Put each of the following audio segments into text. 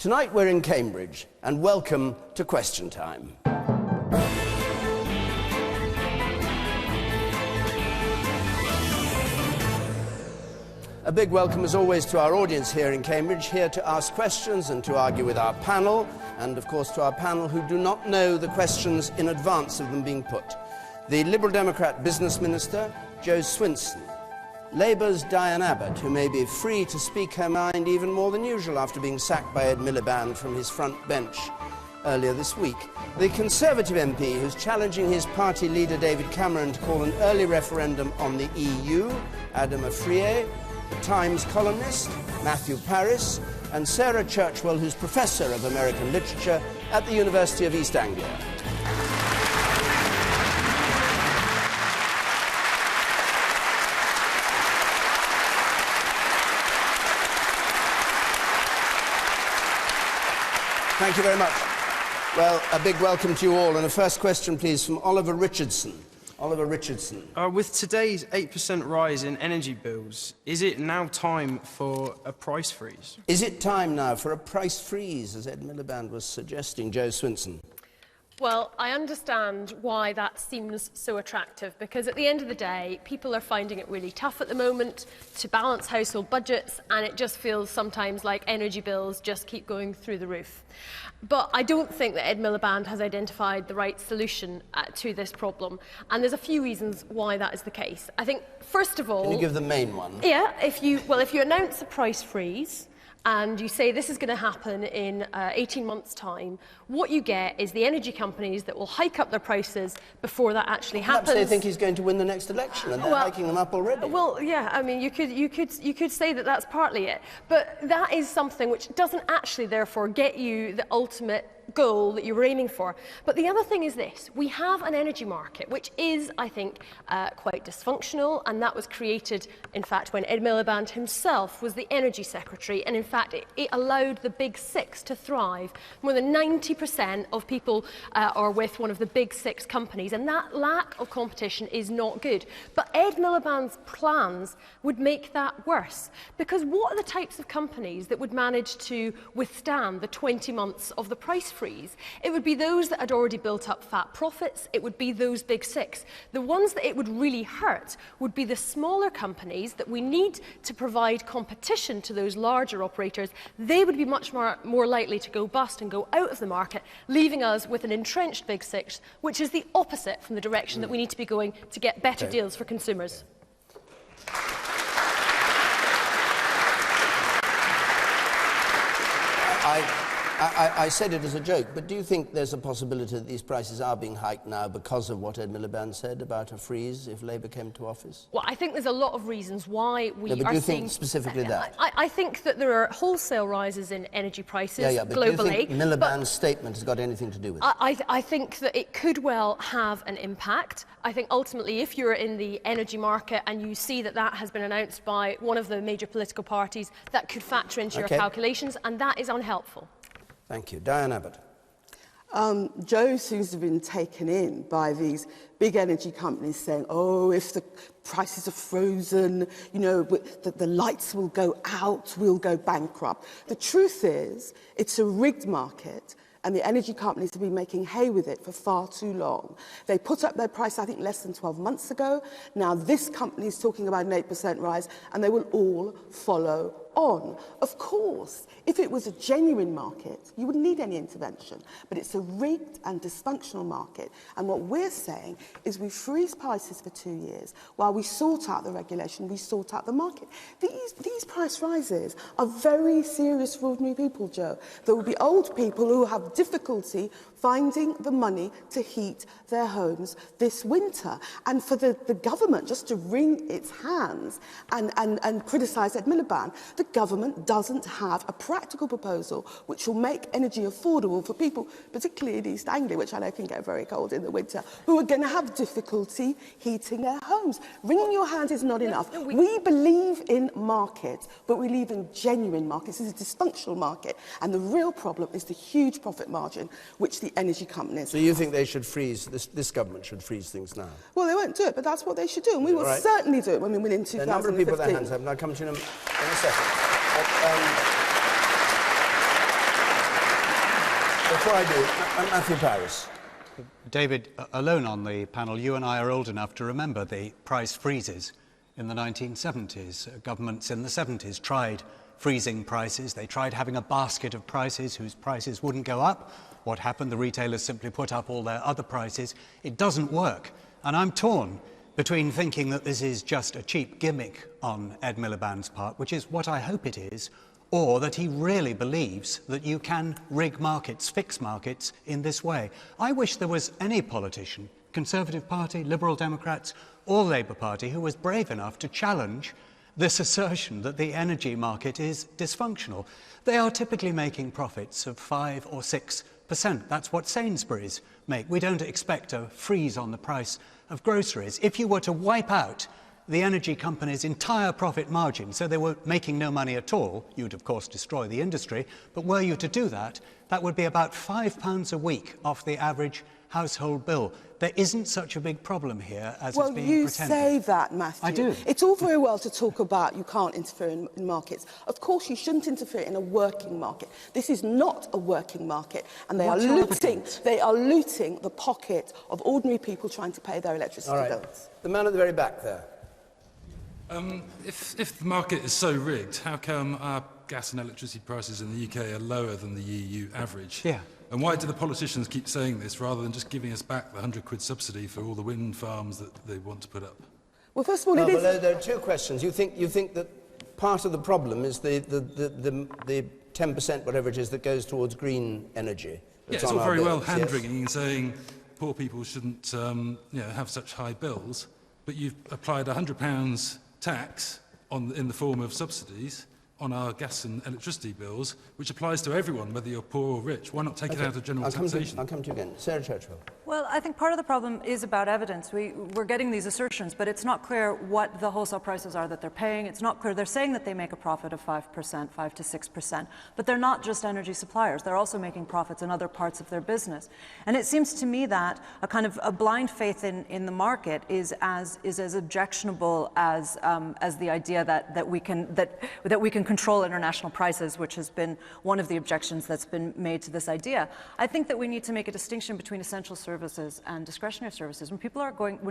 Tonight we're in Cambridge, and welcome to Question Time. A big welcome, as always, to our audience here in Cambridge, here to ask questions and to argue with our panel, and, of course, to our panel who do not know the questions in advance of them being put. The Liberal Democrat Business Minister, Jo Swinson. Labour's Diane Abbott, who may be free to speak her mind even more than usual after being sacked by Ed Miliband from his front bench earlier this week. The Conservative MP, who's challenging his party leader David Cameron to call an early referendum on the EU, Afriyie. The Times columnist, Matthew Parris, and Sarah Churchwell, who's Professor of American Literature at the University of East Anglia. Thank you very much. Well, a big welcome to you all, and a first question, please, from Oliver Richardson. Oliver Richardson. With today's 8% rise in energy bills, is it now time for a price freeze? Is it time now for a price freeze, as Ed Miliband was suggesting? Jo Swinson. Well, I understand why that seems so attractive, because at the end of the day, people are finding it really tough at the moment to balance household budgets, and it just feels sometimes like energy bills just keep going through the roof. But I don't think that Ed Miliband has identified the right solution to this problem, and there's a few reasons why that is the case. I think, first of all... Can you give the main one? Yeah, if you announce a price freeze, and you say this is going to happen in 18 months' time, what you get is the energy companies that will hike up their prices before that actually happens. Perhaps they think he's going to win the next election, and they're hiking them up already. Well, yeah, I mean, you could say that that's partly it, but that is something which doesn't actually, therefore, get you the ultimate goal that you were aiming for. But the other thing is this: we have an energy market which is, I think, quite dysfunctional, and that was created, in fact, when Ed Miliband himself was the Energy Secretary, and in fact it allowed the Big Six to thrive. More than 90% of people are with one of the Big Six companies, and that lack of competition is not good. But Ed Miliband's plans would make that worse, because what are the types of companies that would manage to withstand the 20 months of the price freeze? It would be those that had already built up fat profits. It would be those Big Six. The ones that it would really hurt would be the smaller companies that we need to provide competition to those larger operators. They would be much more likely to go bust and go out of the market, leaving us with an entrenched Big Six, which is the opposite from the direction that we need to be going to get better deals for consumers. I said it as a joke, but do you think there's a possibility that these prices are being hiked now because of what Ed Miliband said about a freeze if Labour came to office? Well, I think there's a lot of reasons why we are seeing... do you think specifically that? I think that there are wholesale rises in energy prices but globally. Do you think Miliband's statement has got anything to do with it? I think that it could well have an impact. I think ultimately, if you're in the energy market and you see that that has been announced by one of the major political parties, that could factor into your calculations, and that is unhelpful. Thank you. Diane Abbott. Jo seems to have been taken in by these big energy companies saying, oh, if the prices are frozen, you know, the lights will go out, we'll go bankrupt. The truth is, it's a rigged market, and the energy companies have been making hay with it for far too long. They put up their price, I think, less than 12 months ago. Now this company is talking about an 8% rise, and they will all follow on. Of course, if it was a genuine market, you wouldn't need any intervention. But it's a rigged and dysfunctional market. And what we're saying is we freeze prices for 2 years while we sort out the regulation, we sort out the market. These price rises are very serious for ordinary people, Jo. There will be old people who have difficulty finding the money to heat their homes this winter. And for the government just to wring its hands and criticise Ed Miliband, the government doesn't have a practical proposal which will make energy affordable for people, particularly in East Anglia, which I know can get very cold in the winter, who are going to have difficulty heating their homes. Wringing your hands is not enough. We believe in markets, but we believe in genuine markets. This is a dysfunctional market, and the real problem is the huge profit margin which the energy companies... So you think they should freeze, this government should freeze things now? Well, they won't do it, but that's what they should do, and we will certainly do it when we win in 2015. A number of people with their hands up, and I'll come to you in a second. before I do, Matthew Parris. David, alone on the panel, you and I are old enough to remember the price freezes in the 1970s. Governments in the 70s tried freezing prices. They tried having a basket of prices whose prices wouldn't go up. What happened? The retailers simply put up all their other prices. It doesn't work. And I'm torn between thinking that this is just a cheap gimmick on Ed Miliband's part, which is what I hope it is, or that he really believes that you can rig markets, fix markets in this way. I wish there was any politician, Conservative Party, Liberal Democrats, or Labour Party, who was brave enough to challenge this assertion that the energy market is dysfunctional. They are typically making profits of 5 or 6%. That's what Sainsbury's make. We don't expect a freeze on the price of groceries. If you were to wipe out the energy company's entire profit margin, so they were making no money at all, you'd of course destroy the industry, but were you to do that, that would be about £5 a week off the average household bill. There isn't such a big problem here as it's being pretended. Well, you say that, Matthew. I do. It's all very well to talk about you can't interfere in markets. Of course, you shouldn't interfere in a working market. This is not a working market, and they are looting the pocket of ordinary people trying to pay their electricity bills. The man at the very back there. If the market is so rigged, how come our gas and electricity prices in the UK are lower than the EU average? Yeah. And why do the politicians keep saying this rather than just giving us back the £100 subsidy for all the wind farms that they want to put up? Well, first of all, there are two questions. You think that part of the problem is the 10%, whatever it is, that goes towards green energy? Yeah, it's all very well hand-wringing and saying poor people shouldn't have such high bills, but you've applied £100 tax in the form of subsidies on our gas and electricity bills, which applies to everyone, whether you're poor or rich. Why not take it out of general taxation? I'll come to you again. Sarah Churchwell. Well, I think part of the problem is about evidence. We're getting these assertions, but it's not clear what the wholesale prices are that they're paying. It's not clear. They're saying that they make a profit of 5%, 5 to 6%, but they're not just energy suppliers. They're also making profits in other parts of their business. And it seems to me that a kind of a blind faith in the market is as objectionable as the idea that we can control international prices, which has been one of the objections that's been made to this idea. I think that we need to make a distinction between essential services and discretionary services. When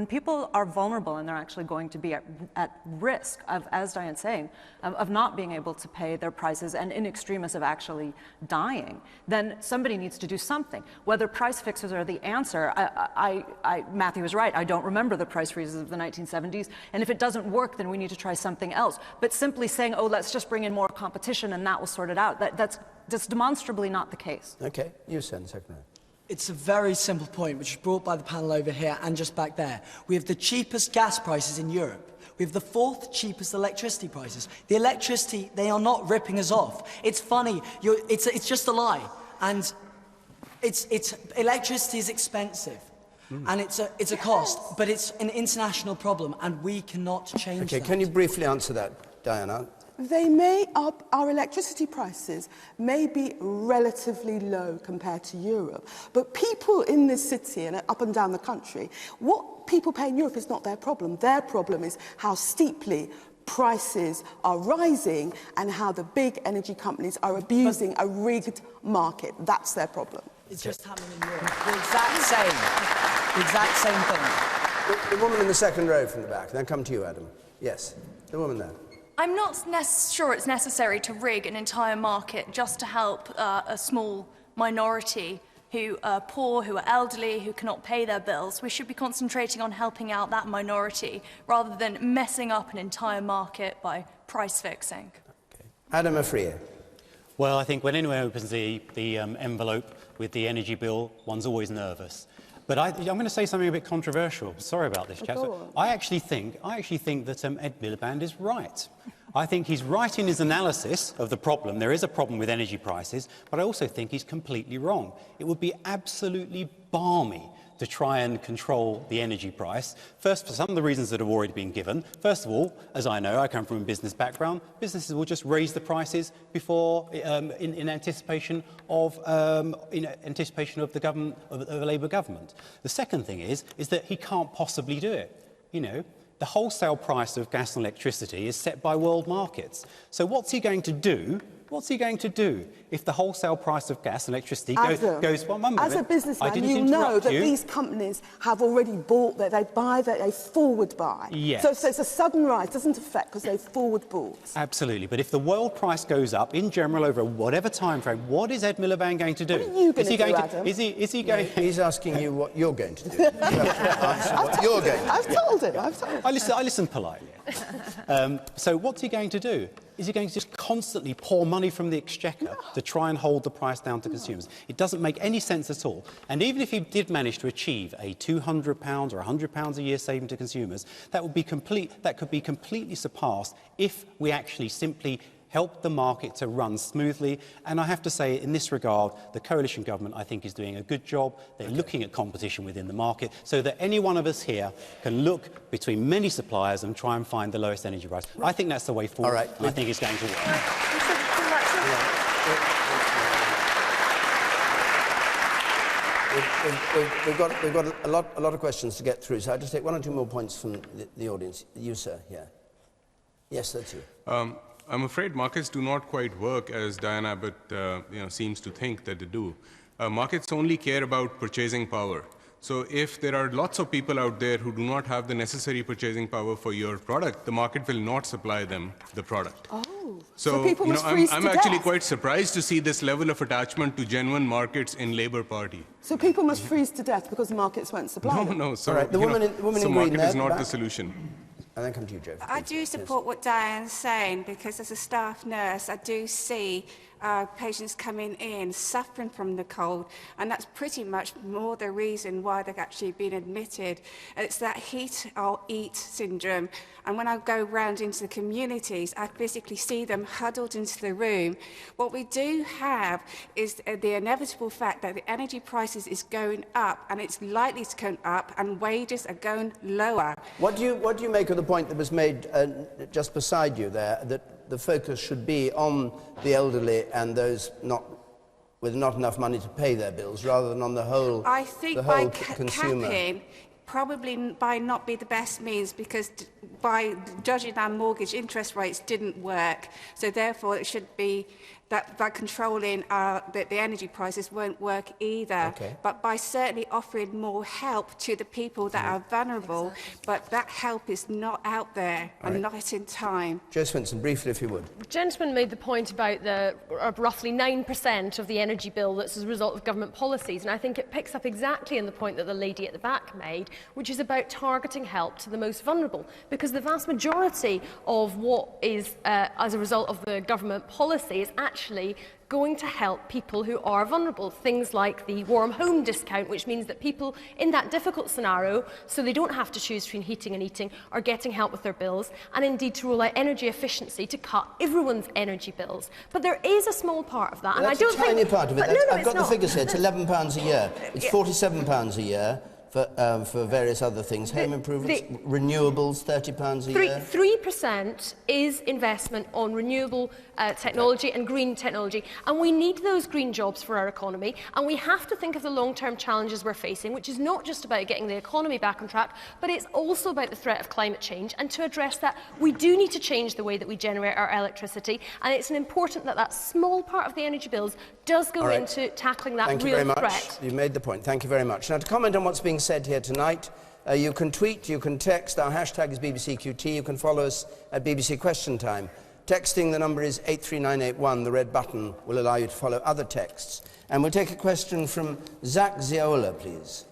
people are vulnerable and they're actually going to be at risk of, as Diane's saying, of not being able to pay their prices and in extremis of actually dying, then somebody needs to do something. Whether price fixes are the answer, Matthew was right. I don't remember the price freezes of the 1970s, and if it doesn't work, then we need to try something else. But simply saying, oh, let's just bring in more competition and that will sort it out, that's demonstrably not the case. Okay, you said second. It's a very simple point, which was brought by the panel over here and just back there. We have the cheapest gas prices in Europe. We have the 4th cheapest electricity prices. The electricity, they are not ripping us off. It's funny, it's just a lie. And electricity is expensive. And it's a cost, but it's an international problem, and we cannot change that. Can you briefly answer that, Diana? Our electricity prices may be relatively low compared to Europe, but people in this city and up and down the country, what people pay in Europe is not their problem. Their problem is how steeply prices are rising and how the big energy companies are abusing a rigged market. That's their problem. It's just happening in Europe. The exact same thing. The woman in the second row from the back. Then come to you, Adam. Yes, the woman there. I'm not sure it's necessary to rig an entire market just to help a small minority who are poor, who are elderly, who cannot pay their bills. We should be concentrating on helping out that minority rather than messing up an entire market by price fixing. Okay. Adam Afriyie. Well, I think when anyone opens the envelope with the energy bill, one's always nervous. But I'm going to say something a bit controversial. Sorry about this, chaps. I actually think that Ed Miliband is right. I think he's right in his analysis of the problem. There is a problem with energy prices, but I also think he's completely wrong. It would be absolutely balmy to try and control the energy price. First, for some of the reasons that have already been given. First of all, as I know, I come from a business background, businesses will just raise the prices before, in anticipation of the government, of the Labour government. The second thing is that he can't possibly do it. You know, the wholesale price of gas and electricity is set by world markets. So what's he going to do What's he going to do if the wholesale price of gas and electricity goes... Well, as a businessman, you know that these companies have already bought that. They buy that, they forward buy. Yes. So it's a sudden rise. It doesn't affect because they forward bought. Absolutely. But if the world price goes up, in general, over whatever time frame, what is Ed Miliband going to do? What are you going to do, Adam? Is he going... He's asking you what you're going to do. You have to answer what you're going to do. I've told him. I listen politely. So what's he going to do? Is he going to just constantly pour money from the exchequer to try and hold the price down to consumers? It doesn't make any sense at all. And even if he did manage to achieve a £200 or £100 a year saving to consumers, that could be completely surpassed if we actually simply help the market to run smoothly. And I have to say, in this regard, the coalition government, I think, is doing a good job. They're looking at competition within the market so that any one of us here can look between many suppliers and try and find the lowest energy price. I think that's the way forward. All right. And I think it's going to work. We've got a lot of questions to get through, so I'll just take one or two more points from the audience. You, sir, here. Yes, that's you. I'm afraid markets do not quite work as Diane Abbott seems to think that they do. Markets only care about purchasing power. So if there are lots of people out there who do not have the necessary purchasing power for your product, the market will not supply them the product. Oh, so people must freeze to I'm death. actually quite surprised to see this level of attachment to genuine markets in Labour Party. So people must freeze to death because the markets won't supply them? No. So, right, the woman in green market there, is not the solution. And then come to you, Joe. I do support what Diane's saying, because as a staff nurse, I do see patients coming in suffering from the cold, and that's pretty much more the reason why they've actually been admitted. It's that heat or eat syndrome. And when I go round into the communities, I physically see them huddled into the room. What we do have is the inevitable fact that the energy prices is going up, and it's likely to go up, and wages are going lower. What do you make of the point that was made just beside you there, that the focus should be on the elderly and those with not enough money to pay their bills, rather than on the whole, I think the whole by consumer? capping, probably by not be the best means, because by judging our mortgage interest rates didn't work. So therefore it should be that by controlling the energy prices won't work either. Okay. But by certainly offering more help to the people that are vulnerable, but that help is not out there and not in time. Joe Swinson, briefly if you would. The gentleman made the point about the roughly 9% of the energy bill that's as a result of government policies, and I think it picks up exactly on the point that the lady at the back made, which is about targeting help to the most vulnerable, because the vast majority of what is as a result of the government policy is actually going to help people who are vulnerable. Things like the warm home discount, which means that people in that difficult scenario, so they don't have to choose between heating and eating, are getting help with their bills, and indeed to roll out energy efficiency to cut everyone's energy bills. But there is a small part of that, Well, and I don't think... That's a tiny part of it. I've got the figures here. It's £11 a year. It's £47 a year. For various other things, home improvements, renewables, £30 a year. 3% is investment on renewable technology and green technology, and we need those green jobs for our economy, and we have to think of the long-term challenges we're facing, which is not just about getting the economy back on track, but it's also about the threat of climate change, and to address that, we do need to change the way that we generate our electricity, and it's important that that small part of the energy bills does go into tackling that real threat. Thank you very much. You've made the point. Thank you very much. Now, to comment on what's being said here tonight, you can tweet, you can text. Our hashtag is BBCQT. You can follow us at BBC Question Time. Texting, the number is 83981. The red button will allow you to follow other texts. And we'll take a question from Zach Ziola, please.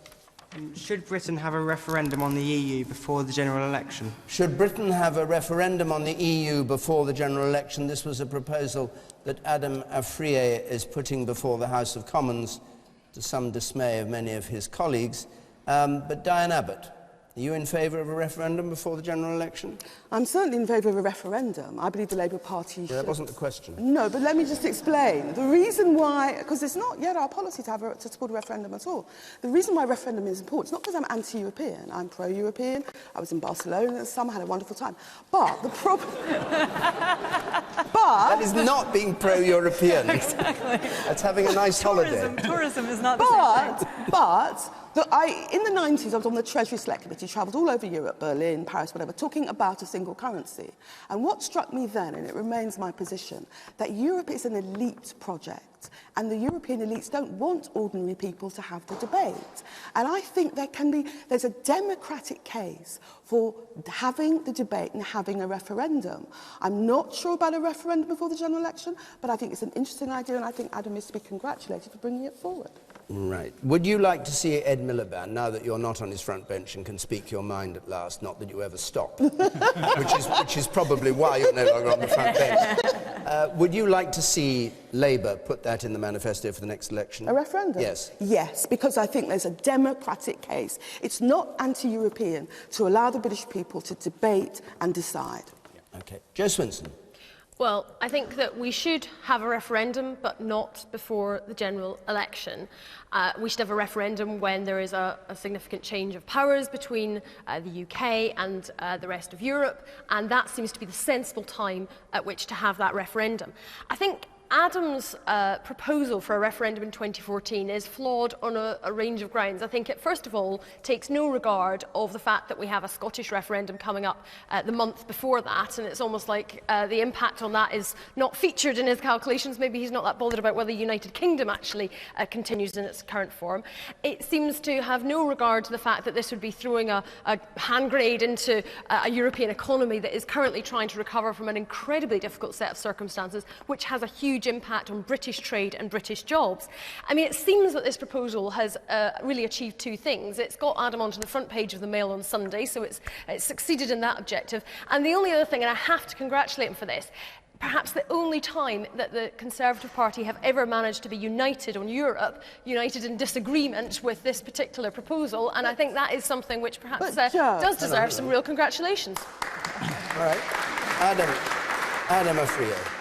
Should Britain have a referendum on the EU before the general election? Should Britain have a referendum on the EU before the general election? This was a proposal that Adam Afriyie is putting before the House of Commons, to some dismay of many of his colleagues. But Diane Abbott, are you in favour of a referendum before the general election? I'm certainly in favour of a referendum. I believe the Labour Party should... That wasn't the question. No, but let me just explain. The reason why... Because it's not yet our policy to support a referendum at all. The reason why a referendum is important, it's not because I'm anti-European. I'm pro-European. I was in Barcelona this summer, had a wonderful time. But the problem... That is not being pro-European. Exactly. That's having a nice holiday. Tourism is not the same thing. But In the 90s, I was on the Treasury Select Committee, travelled all over Europe, Berlin, Paris, whatever, talking about a single currency. And what struck me then, and it remains my position, that Europe is an elite project, and the European elites don't want ordinary people to have the debate. And I think there's a democratic case for having the debate and having a referendum. I'm not sure about a referendum before the general election, but I think it's an interesting idea, and I think Adam is to be congratulated for bringing it forward. Right. Would you like to see Ed Miliband, now that you're not on his front bench and can speak your mind at last, not that you ever stop, which is probably why you're no longer on the front bench. Would you like to see Labour put that in the manifesto for the next election? A referendum? Yes. Yes, because I think there's a democratic case. It's not anti-European to allow the British people to debate and decide. OK. Joe Swinson. Well, I think that we should have a referendum, but not before the general election. We should have a referendum when there is a significant change of powers between the UK and the rest of Europe, and that seems to be the sensible time at which to have that referendum. I think Adam's proposal for a referendum in 2014 is flawed on a range of grounds. I think it, first of all, takes no regard of the fact that we have a Scottish referendum coming up the month before that, and it's almost like the impact on that is not featured in his calculations. Maybe he's not that bothered about whether the United Kingdom actually continues in its current form. It seems to have no regard to the fact that this would be throwing a hand grenade into a European economy that is currently trying to recover from an incredibly difficult set of circumstances, which has a huge impact on British trade and British jobs. I mean, it seems that this proposal has really achieved two things. It's got Adam onto the front page of the Mail on Sunday, so it's succeeded in that objective. And the only other thing, and I have to congratulate him for this, perhaps the only time that the Conservative Party have ever managed to be united on Europe, united in disagreement with this particular proposal, and I think that is something which perhaps does deserve some real congratulations. All right. Adam Afriyie.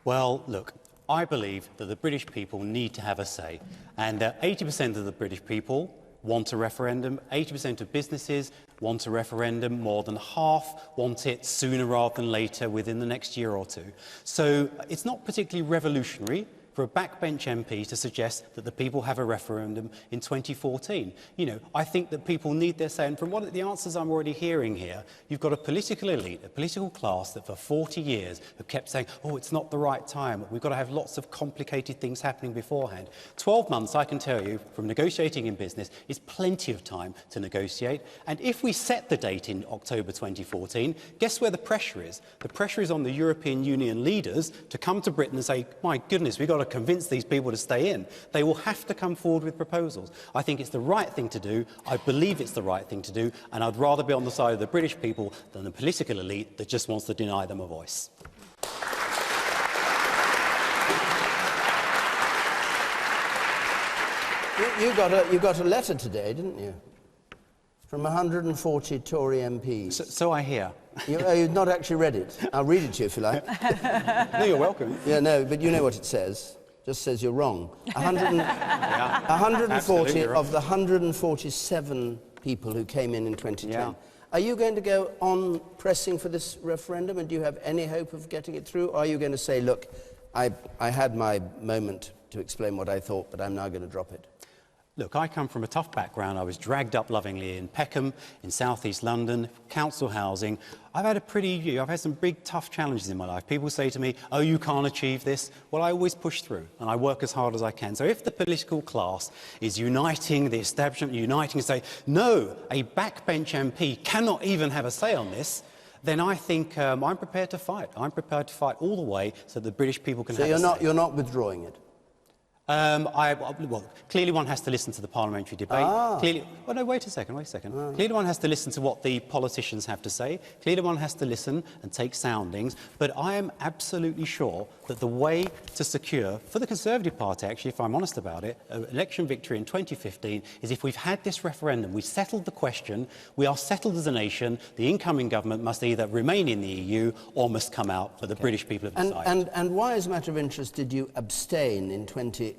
Well, look, I believe that the British people need to have a say, and 80% of the British people want a referendum, 80% of businesses want a referendum, more than half want it sooner rather than later, within the next year or two. So it's not particularly revolutionary for a backbench MP to suggest that the people have a referendum in 2014. You know, I think that people need their say, and from what the answers I'm already hearing here, you've got a political elite, a political class that for 40 years have kept saying, oh, it's not the right time, we've got to have lots of complicated things happening beforehand. 12 months, I can tell you, from negotiating in business, is plenty of time to negotiate, and if we set the date in October 2014, guess where the pressure is? The pressure is on the European Union leaders to come to Britain and say, my goodness, we've got to convince these people to stay in. They will have to come forward with proposals. I think it's the right thing to do. I believe it's the right thing to do, and I'd rather be on the side of the British people than the political elite that just wants to deny them a voice. You got a letter today, didn't you? From 140 Tory MPs. So I hear. You've not actually read it. I'll read it to you if you like. No, you're welcome. Yeah, no, but you know what it says. Just says you're wrong. 140 of the 147 people who came in 2010. Yeah. Are you going to go on pressing for this referendum, and do you have any hope of getting it through? Or are you going to say, look, I had my moment to explain what I thought, but I'm now going to drop it? Look, I come from a tough background. I was dragged up lovingly in Peckham, in southeast London, council housing. I've had some big, tough challenges in my life. People say to me, oh, you can't achieve this. Well, I always push through, and I work as hard as I can. So if the political class is uniting, the establishment uniting, and say, no, a backbench MP cannot even have a say on this, then I think I'm prepared to fight. I'm prepared to fight all the way so the British people can have a say. So you're not withdrawing it? Well, clearly one has to listen to the parliamentary debate. Clearly, well, no, wait a second. Clearly one has to listen to what the politicians have to say. Clearly one has to listen and take soundings. But I am absolutely sure that the way to secure, for the Conservative Party, actually, if I'm honest about it, an election victory in 2015 is if we've had this referendum, we settled the question, we are settled as a nation, the incoming government must either remain in the EU or must come out, but the British people have decided. And why, as a matter of interest, did you abstain in 2011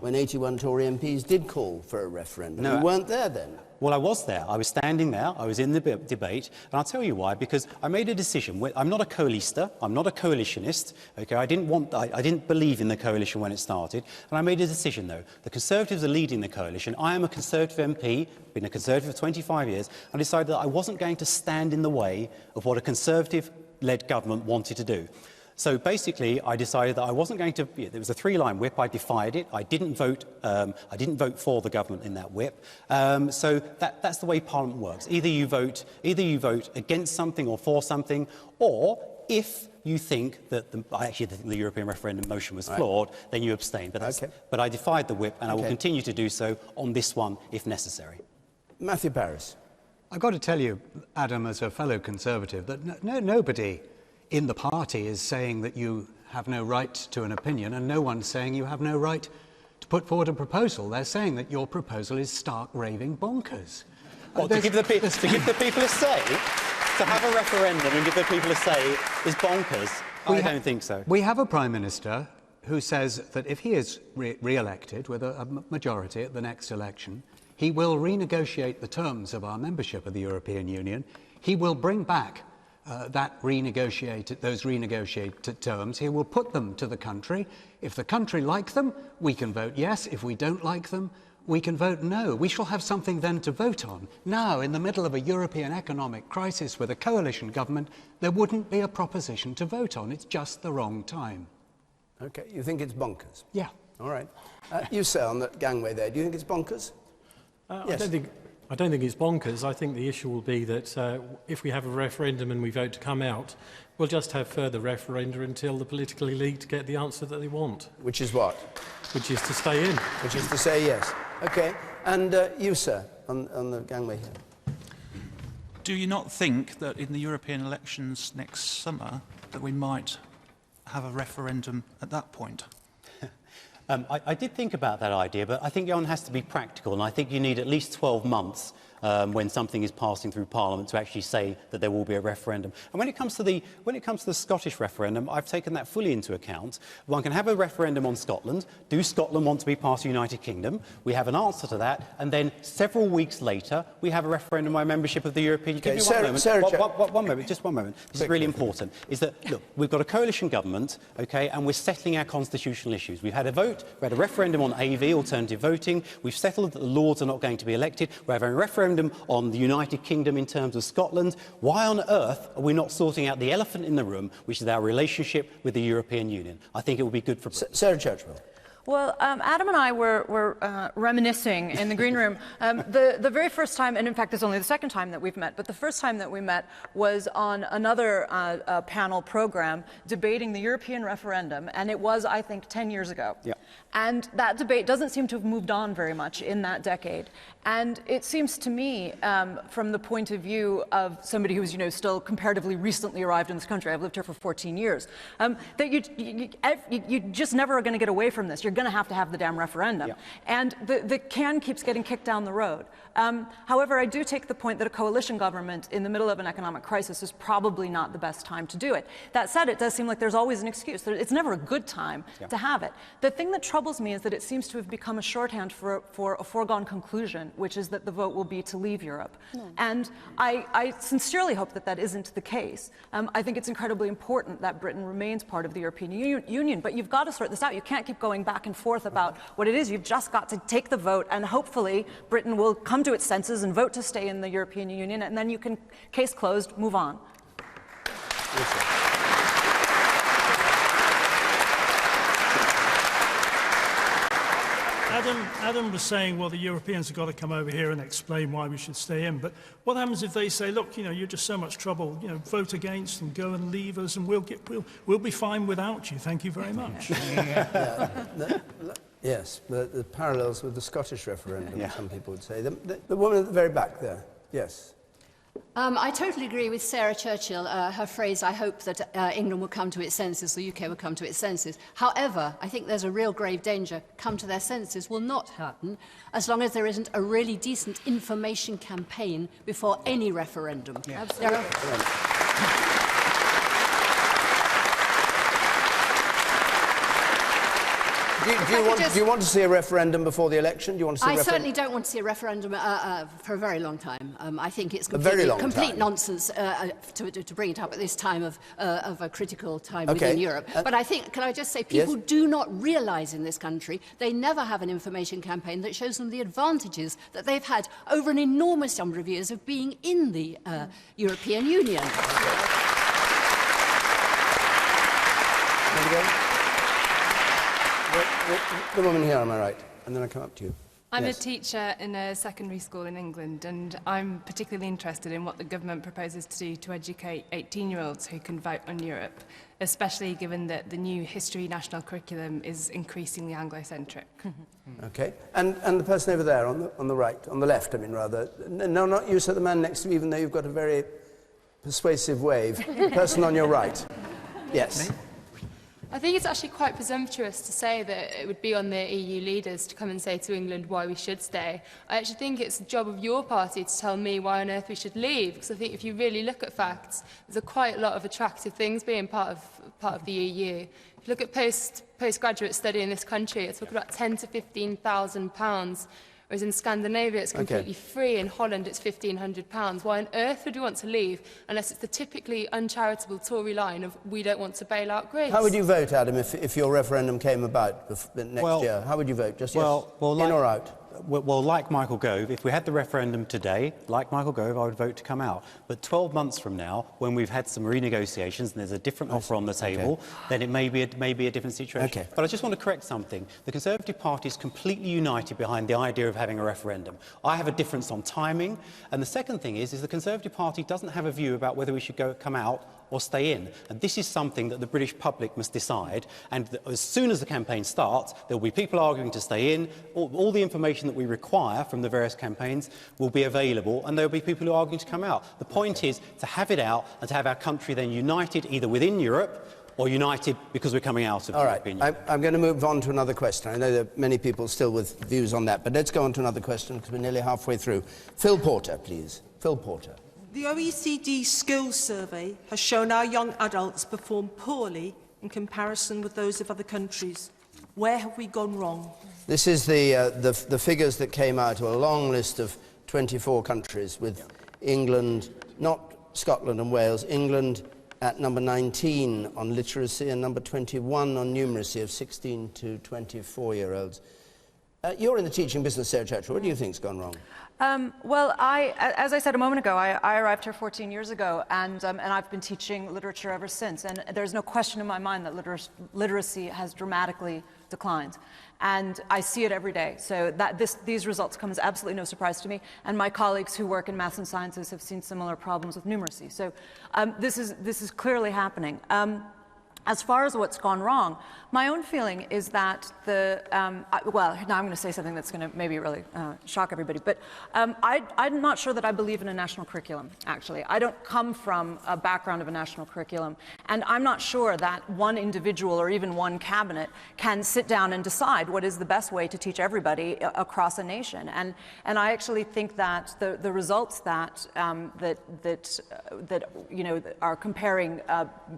when 81 Tory MPs did call for a referendum? You weren't there then. Well, I was there. I was standing there. I was in the debate. And I'll tell you why. Because I made a decision. I'm not a coalister. I'm not a coalitionist. Okay, I didn't believe in the coalition when it started. And I made a decision, though. The Conservatives are leading the coalition. I am a Conservative MP, been a Conservative for 25 years. I decided that I wasn't going to stand in the way of what a Conservative-led government wanted to do. So basically, I decided that I wasn't going to. There was a three-line whip. I defied it. I didn't vote. I didn't vote for the government in that whip. So that's the way Parliament works. Either you vote against something or for something, or if you think that the European referendum motion was flawed, then you abstain. But I defied the whip, and I will continue to do so on this one if necessary. Matthew Parris. I've got to tell you, Adam, as a fellow Conservative, that nobody in the party is saying that you have no right to an opinion, and no one's saying you have no right to put forward a proposal. They're saying that your proposal is stark raving bonkers. To give the people a say, to have a referendum and give the people a say is bonkers. I don't think so. We have a Prime Minister who says that if he is re-elected with a majority at the next election, he will renegotiate the terms of our membership of the European Union. He will bring back those renegotiated terms. He will put them to the country. If the country like them, we can vote yes. If we don't like them, we can vote no. We shall have something then to vote on. Now, in the middle of a European economic crisis with a coalition government, there wouldn't be a proposition to vote on. It's just the wrong time. OK, you think it's bonkers? Yeah. All right. You, sir, on the gangway there, do you think it's bonkers? Yes. I don't think it's bonkers. I think the issue will be that if we have a referendum and we vote to come out, we'll just have further referenda until the political elite get the answer that they want. Which is what? Which is to stay in. Which is to say yes. OK. And you, sir, on the gangway here. Do you not think that in the European elections next summer that we might have a referendum at that point? I did think about that idea, but I think one has to be practical, and I think you need at least 12 months when something is passing through Parliament to actually say that there will be a referendum. And when it comes to the Scottish referendum, I've taken that fully into account. One can have a referendum on Scotland. Do Scotland want to be part of the United Kingdom? We have an answer to that, and then several weeks later, we have a referendum on membership of the European Union. Okay, one moment, just one moment. This is really important. Is that, look, we've got a coalition government, okay, and we're settling our constitutional issues. We've had a vote, we had a referendum on AV, alternative voting. We've settled that the Lords are not going to be elected. We're having a referendum on the United Kingdom in terms of Scotland. Why on earth are we not sorting out the elephant in the room, which is our relationship with the European Union? I think it would be good for Britain. Sarah Churchwell. Well, Adam and I were reminiscing in the green room. The very first time, and in fact it's only the second time that we've met, but the first time that we met was on another panel program debating the European referendum, and it was, I think, 10 years ago. Yeah. And that debate doesn't seem to have moved on very much in that decade. And it seems to me, from the point of view of somebody who's, still comparatively recently arrived in this country, I've lived here for 14 years, that you just never are going to get away from this. You're going to have the damn referendum. Yeah. And the can keeps getting kicked down the road. However, I do take the point that a coalition government in the middle of an economic crisis is probably not the best time to do it. That said, it does seem like there's always an excuse. It's never a good time to have it. The thing that troubles me is that it seems to have become a shorthand for a foregone conclusion, which is that the vote will be to leave Europe. And I sincerely hope that that isn't the case. I think it's incredibly important that Britain remains part of the European Union, but you've got to sort this out. You can't keep going back and forth about what it is. You've just got to take the vote, and hopefully Britain will come to its senses and vote to stay in the European Union, and then you can, case closed, move on. Adam was saying, well, the Europeans have got to come over here and explain why we should stay in. But what happens if they say, look, you're just so much trouble, vote against and go and leave us, and we'll be fine without you. Thank you very much. Yes, the parallels with the Scottish referendum, some people would say. The woman at the very back there, yes. I totally agree with Sarah Churchill. Her phrase, I hope that England will come to its senses, the UK will come to its senses. However, I think there's a real grave danger. Come to their senses will not happen as long as there isn't a really decent information campaign before any referendum. Yeah. Absolutely. Do you want to see a referendum before the election? Do you want to see I certainly don't want to see a referendum for a very long time. I think it's complete nonsense to bring it up at this time of a critical time within Europe. But I think, can I just say, people do not realise in this country, they never have an information campaign that shows them the advantages that they've had over an enormous number of years of being in the European Union. The woman here, am I right? And then I come up to you. I'm a teacher in a secondary school in England, and I'm particularly interested in what the government proposes to do to educate 18-year-olds who can vote on Europe, especially given that the new history national curriculum is increasingly Anglo-centric. Okay. And the person over there on the right, on the left, I mean, rather. No, not you, sir, the man next to you, even though you've got a very persuasive wave. The person on your right. Yes. I think it's actually quite presumptuous to say that it would be on the EU leaders to come and say to England why we should stay. I actually think it's the job of your party to tell me why on earth we should leave, because I think if you really look at facts, there's quite a lot of attractive things being part of the EU. If you look at postgraduate study in this country, it's talking about £10,000 to £15,000. Whereas in Scandinavia, it's completely free. In Holland, it's £1,500. Why on earth would you want to leave unless it's the typically uncharitable Tory line of we don't want to bail out Greece? How would you vote, Adam, if your referendum came about next year? How would you vote? Just in or out? Well, like Michael Gove, if we had the referendum today, like Michael Gove, I would vote to come out. But 12 months from now, when we've had some renegotiations and there's a different offer on the table, then it may be a different situation. But I just want to correct something. The Conservative Party is completely united behind the idea of having a referendum. I have a difference on timing. And the second thing is the Conservative Party doesn't have a view about whether we should come out or stay in. And this is something that the British public must decide. And as soon as the campaign starts, there will be people arguing to stay in. All the information that we require from the various campaigns will be available, and there will be people who are arguing to come out. The point is to have it out and to have our country then united either within Europe or united because we're coming out of the European Union. I'm going to move on to another question. I know there are many people still with views on that, but let's go on to another question because we're nearly halfway through. Phil Porter, please. Phil Porter. The OECD Skills Survey has shown our young adults perform poorly in comparison with those of other countries. Where have we gone wrong? This is the figures that came out of a long list of 24 countries, with England, not Scotland and Wales, England at number 19 on literacy and number 21 on numeracy of 16 to 24-year-olds. You're in the teaching business, Sarah Churchwell. What do you think's gone wrong? Well, as I said a moment ago, I arrived here 14 years ago, and I've been teaching literature ever since. And there's no question in my mind that literacy has dramatically declined. And I see it every day. So these results come as absolutely no surprise to me. And my colleagues who work in maths and sciences have seen similar problems with numeracy. So this is clearly happening. As far as what's gone wrong, my own feeling is that well, now I'm going to say something that's going to maybe really shock everybody, but I'm not sure that I believe in a national curriculum, actually. I don't come from a background of a national curriculum, and I'm not sure that one individual or even one cabinet can sit down and decide what is the best way to teach everybody across a nation. And I actually think that the results that you know are comparing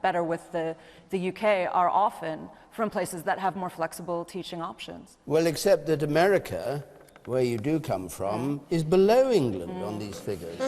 better with the UK are often from places that have more flexible teaching options. Well, except that America, where you do come from, is below England on these figures.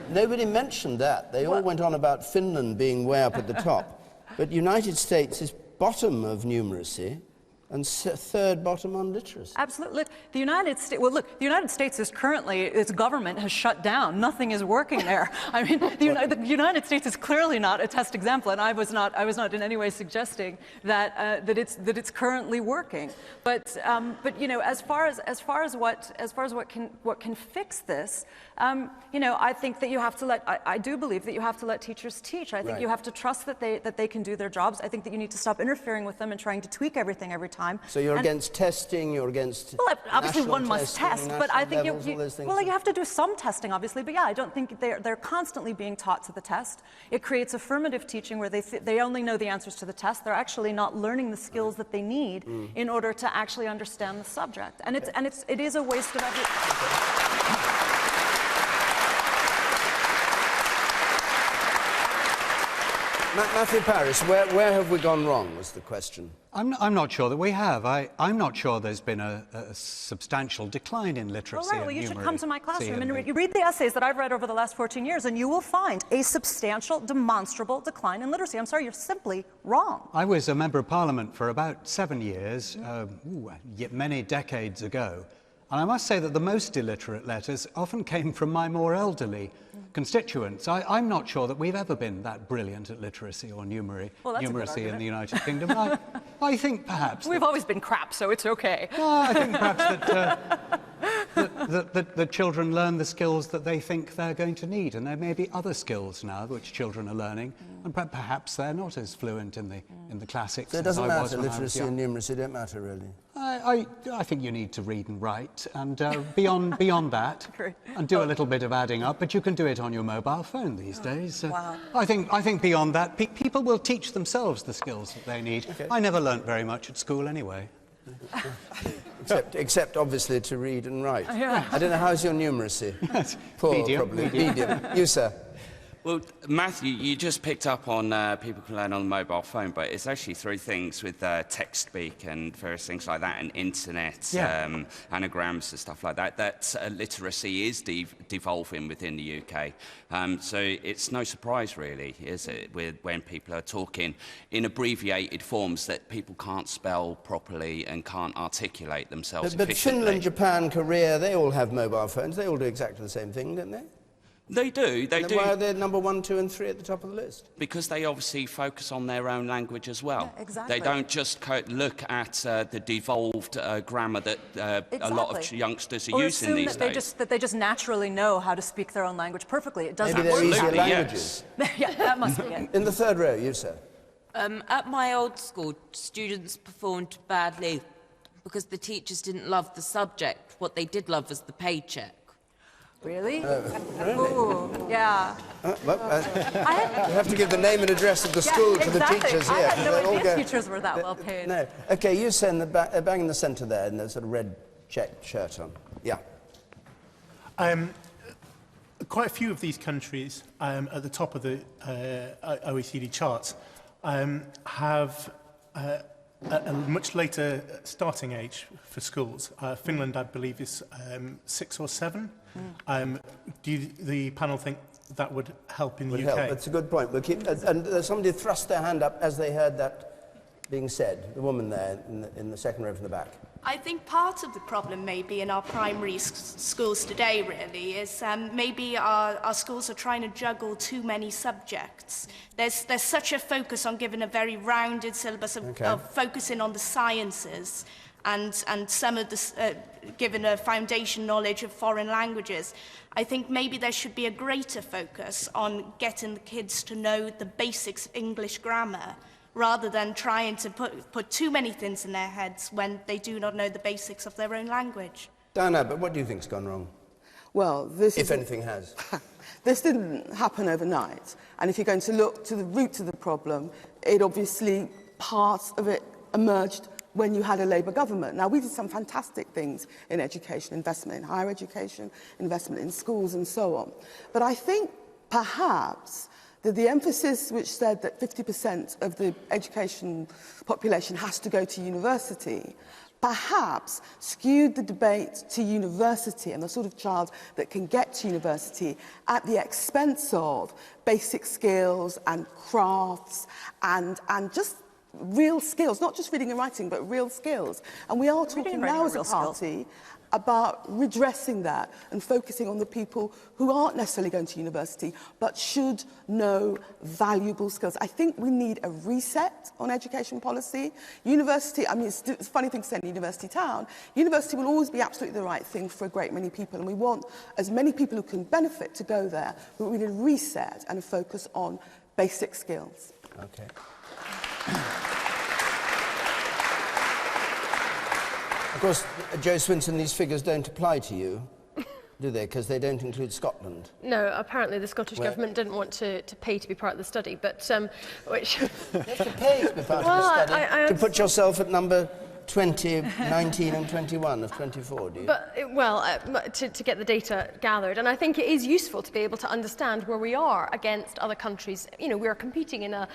Nobody mentioned that. They all went on about Finland being way up at the top. But United States is bottom of numeracy and third bottom on literacy. Absolutely. The United States, well, look, the United States is currently, its government has shut down. Nothing is working there. I mean, the United States is clearly not a test example, and I was not in any way suggesting that it's currently working. But you know, as far as what can fix this, you know, I think that you have to I do believe that you have to let teachers teach. I think you have to trust that they can do their jobs. I think that you need to stop interfering with them and trying to tweak everything every time. So you're against testing, you're against obviously one must testing, test, but I think you have to do some testing, obviously, but yeah, I don't think they're constantly being taught to the test. It creates affirmative teaching where they only know the answers to the test. They're actually not learning the skills that they need in order to actually understand the subject. And it is a waste of every... Matthew Parris, where have we gone wrong, was the question. I'm not sure that we have. I'm not sure there's been a substantial decline in literacy. Well, you should come to my classroom and you read the essays that I've read over the last 14 years, and you will find a substantial, demonstrable decline in literacy. I'm sorry, you're simply wrong. I was a Member of Parliament for about 7 years, many decades ago, and I must say that the most illiterate letters often came from my more elderly constituents. I'm not sure that we've ever been that brilliant at literacy or numeracy in the United Kingdom. I think perhaps... We've always been crap, so it's okay. I think perhaps that children learn the skills that they think they're going to need, and there may be other skills now which children are learning, and perhaps they're not as fluent in the classics. So it doesn't matter, literacy and numeracy don't matter, really? I think you need to read and write, and beyond that, and do a little bit of adding up, but you can do it on your mobile phone these days. Wow. I think beyond that, people will teach themselves the skills that they need. Okay. I never learnt very much at school anyway. Except obviously to read and write. I don't know, how's your numeracy? Poor, medium, probably. Medium. You, sir? Well, Matthew, you just picked up on people can learn on the mobile phone, but it's actually through things with text speak and various things like that, and internet, anagrams and stuff like that, that literacy is devolving within the UK. So it's no surprise, really, is it, when people are talking in abbreviated forms that people can't spell properly and can't articulate themselves efficiently. But Finland, Japan, Korea, they all have mobile phones. They all do exactly the same thing, don't they? They do, they do. Why are they number 1, 2 and 3 at the top of the list? Because they obviously focus on their own language as well. Yeah, exactly. They don't just look at the devolved grammar that a lot of youngsters are using these days. That they just naturally know how to speak their own language perfectly. It doesn't Maybe they're easier languages. Yeah, that must be it. In the third row, you, sir. At my old school, students performed badly because the teachers didn't love the subject. What they did love was the paycheck. Really? Really? Ooh, yeah. You have to give the name and address of the school to the teachers here. I had no idea teachers were that well paid. No. OK, you send the bang in the centre there in the sort of red checked shirt on. Yeah. Quite a few of these countries at the top of the OECD charts have a much later starting age for schools. Finland, I believe, is 6 or 7. Do the panel think that would help in the UK? Help. That's a good point. We'll keep, and somebody thrust their hand up as they heard that being said. The woman there in the second row from the back. I think part of the problem maybe in our primary schools today really is maybe our schools are trying to juggle too many subjects. There's such a focus on giving a very rounded syllabus of focusing on the sciences and some of the given a foundation knowledge of foreign languages. I think maybe there should be a greater focus on getting the kids to know the basics of English grammar, rather than trying to put too many things in their heads when they do not know the basics of their own language. Diane Abbott, what do you think's gone wrong? Well, if anything has. This didn't happen overnight. And if you're going to look to the root of the problem, it obviously, parts of it emerged when you had a Labour government. Now, we did some fantastic things in education, investment in higher education, investment in schools and so on. But I think perhaps that the emphasis which said that 50% of the education population has to go to university perhaps skewed the debate to university and the sort of child that can get to university at the expense of basic skills and crafts and just real skills, not just reading and writing, but real skills. And we are talking now as a party about redressing that and focusing on the people who aren't necessarily going to university but should know valuable skills. I think we need a reset on education policy. University, I mean, it's a funny thing to say in a university town, university will always be absolutely the right thing for a great many people, and we want as many people who can benefit to go there, but we need a reset and a focus on basic skills. Okay. Of course, Joe Swinson, these figures don't apply to you, do they? Because they don't include Scotland. No, apparently the Scottish government didn't want to pay to be part of the study, but which... You have to pay to be part of the study, to put yourself at number 20, 19 and 21 of 24, do you? But, to get the data gathered, and I think it is useful to be able to understand where we are against other countries. You know, we are competing in a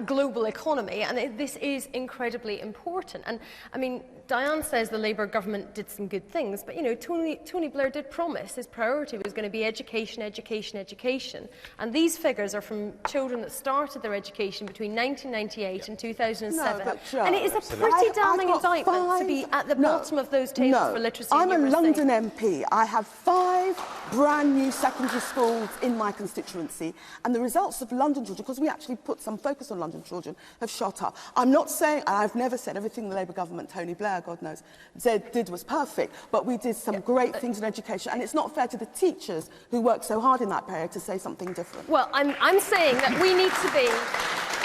global economy, and this is incredibly important. And, I mean, Diane says the Labour government did some good things, but, you know, Tony Blair did promise his priority was going to be education, education, education. And these figures are from children that started their education between 1998 and 2007. No, but Jo, and it is a pretty damning indictment to be at the bottom of those tables for literacy and numeracy. I'm a London MP. I have 5 brand new secondary schools in my constituency, and the results of London children, because we actually put some focus on London children, have shot up. I'm not saying, and I've never said everything the Labour government, Tony Blair, God knows, did was perfect, but we did some great things in education, and it's not fair to the teachers who worked so hard in that period to say something different. Well, I'm saying that we need to be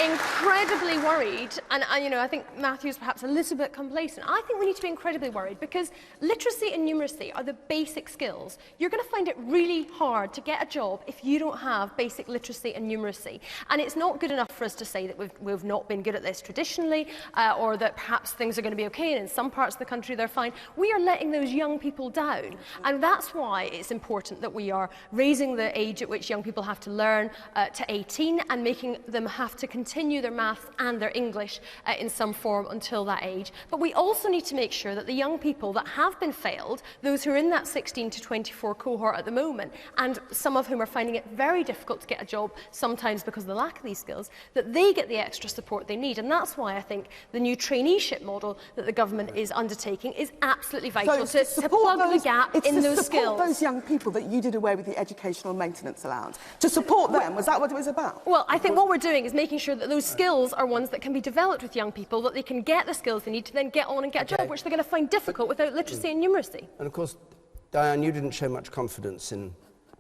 incredibly worried, and you know, I think Matthew's perhaps a little bit complacent. I think we need to be incredibly worried because literacy and numeracy are the basic skills. You're going to find it really hard to get a job if you don't have basic literacy and numeracy. And it's not good enough for us to say that we've not been good at this traditionally, or that perhaps things are going to be okay and in some parts of the country they're fine. We are letting those young people down, and that's why it's important that we are raising the age at which young people have to learn to 18 and making them have to continue their maths and their English in some form until that age. But we also need to make sure that the young people that have been failed, those who are in that 16 to 24 cohort at the moment, and some of whom are finding it very difficult to get a job, sometimes because of the lack of these skills, that they get the extra support they need. And that's why I think the new traineeship model that the government is undertaking is absolutely vital to plug the gap in those skills. To support those young people that you did away with the educational maintenance allowance. To support them, was that what it was about? Well, I think what we're doing is making sure that those skills are ones that can be developed with young people, that they can get the skills they need to then get on and get a job, which they're going to find difficult without literacy and numeracy. And of course, Diane, you didn't show much confidence in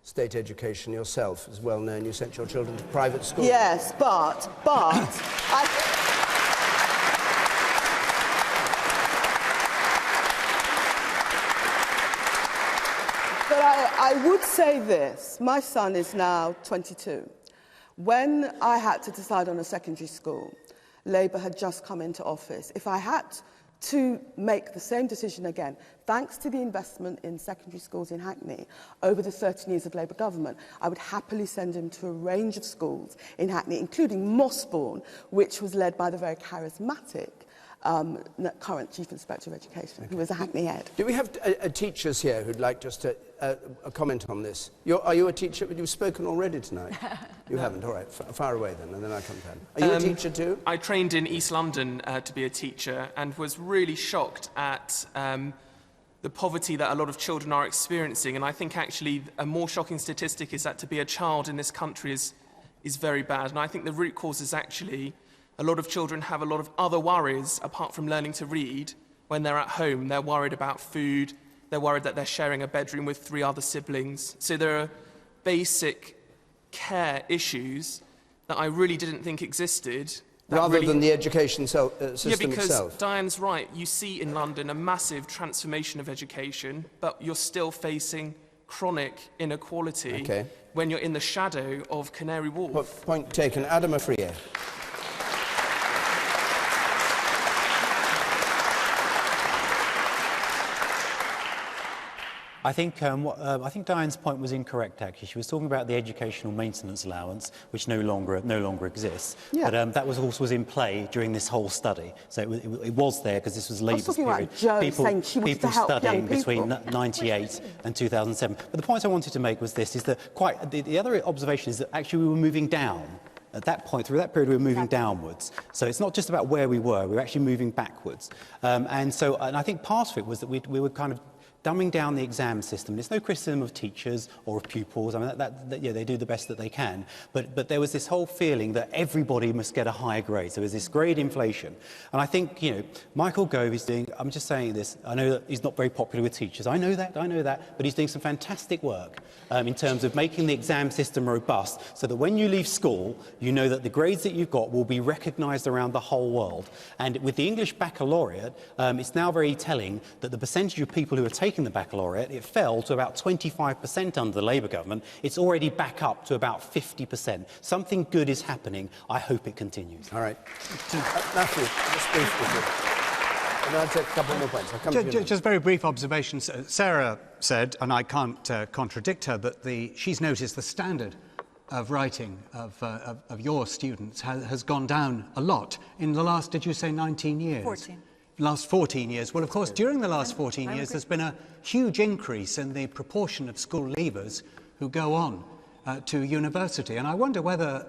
state education yourself. It's well known you sent your children to private schools. Yes, but I would say this. My son is now 22. When I had to decide on a secondary school, Labour had just come into office. If I had to make the same decision again, thanks to the investment in secondary schools in Hackney over the 13 years of Labour government, I would happily send him to a range of schools in Hackney, including Mossbourne, which was led by the very charismatic current Chief Inspector of Education, who was a Hackney head. Do we have teachers here who'd like just to comment on this? Are you a teacher? You've spoken already tonight. You haven't? All right, far away then, and then I come down. Are you a teacher too? I trained in East London to be a teacher and was really shocked at the poverty that a lot of children are experiencing. And I think actually a more shocking statistic is that to be a child in this country is very bad. And I think the root cause is actually a lot of children have a lot of other worries apart from learning to read when they're at home. They're worried about food. They're worried that they're sharing a bedroom with 3 other siblings. So there are basic care issues that I really didn't think existed. Rather than the education system yeah, because itself. Diane's right. You see in London a massive transformation of education, but you're still facing chronic inequality when you're in the shadow of Canary Wharf. Point taken. Adam Afriyie. I think Diane's point was incorrect, actually. She was talking about the educational maintenance allowance, which no longer exists. Yeah. But that was also in play during this whole study. So it was there because this was Labour's period. People studying between 98 and 2007. But the point I wanted to make was this, is that the other observation is that actually we were moving down. At that point, through that period, we were moving downwards. So it's not just about where we were actually moving backwards. And I think part of it was that we were kind of dumbing down the exam system. There's no criticism of teachers or of pupils. I mean, yeah, they do the best that they can. But there was this whole feeling that everybody must get a higher grade. So there was this grade inflation. And I think, you know, Michael Gove is doing, I'm just saying this, I know that he's not very popular with teachers. I know that, but he's doing some fantastic work in terms of making the exam system robust so that when you leave school, you know that the grades that you've got will be recognised around the whole world. And with the English baccalaureate, it's now very telling that the percentage of people who are taking the baccalaureate, it fell to about 25% under the Labour government. It's already back up to about 50%. Something good is happening. I hope it continues. All right. Matthew, just briefly. And I'll take a couple more points. I'll come to you. Just very brief observations. Sarah said, and I can't contradict her, that she's noticed the standard of writing of your students has gone down a lot in the last, did you say 19 years? 14. Last 14 years. Well, of course, during the last 14 years, there's been a huge increase in the proportion of school leavers who go on to university. And I wonder whether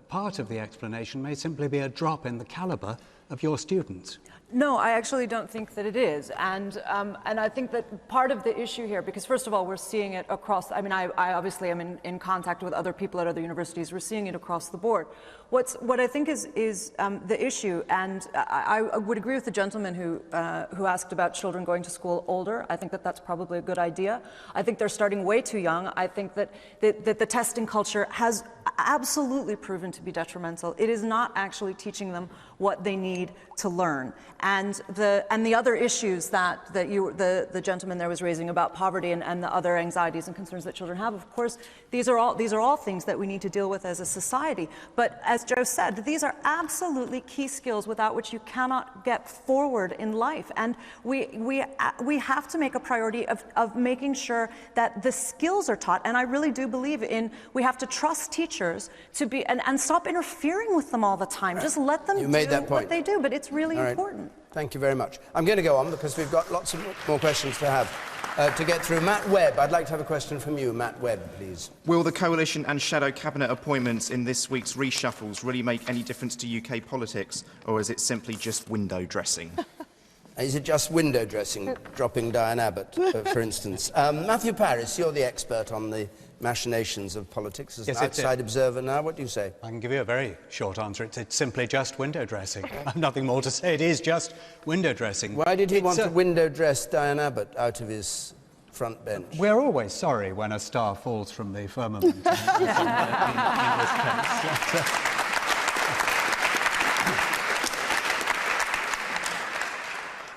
part of the explanation may simply be a drop in the calibre of your students. No, I actually don't think that it is. And I think that part of the issue here, because first of all, we're seeing it across, I mean, I obviously am in contact with other people at other universities, we're seeing it across the board. What I think is the issue, and I would agree with the gentleman who asked about children going to school older. I think that that's probably a good idea. I think they're starting way too young. I think that the testing culture has absolutely proven to be detrimental. It is not actually teaching them what they need to learn. And the other issues that the gentleman there was raising about poverty and the other anxieties and concerns that children have, of course, these are all things that we need to deal with as a society. But as Joe said, these are absolutely key skills without which you cannot get forward in life. And we have to make a priority of making sure that the skills are taught. And I really do believe we have to trust teachers to be, and stop interfering with them all the time. Just let them do what they do, but it's really important. Thank you very much. I'm going to go on because we've got lots of more questions to have to get through. Matt Webb, I'd like to have a question from you. Matt Webb, please. Will the coalition and shadow cabinet appointments in this week's reshuffles really make any difference to UK politics, or is it simply just window dressing? Is it just window dressing, dropping Diane Abbott, for instance? Matthew Parris, you're the expert on the machinations of politics as an outside observer now. What do you say? I can give you a very short answer. It's simply just window dressing. I've nothing more to say. It is just window dressing. Why did he want to window dress Diane Abbott out of his front bench? We're always sorry when a star falls from the firmament in this case.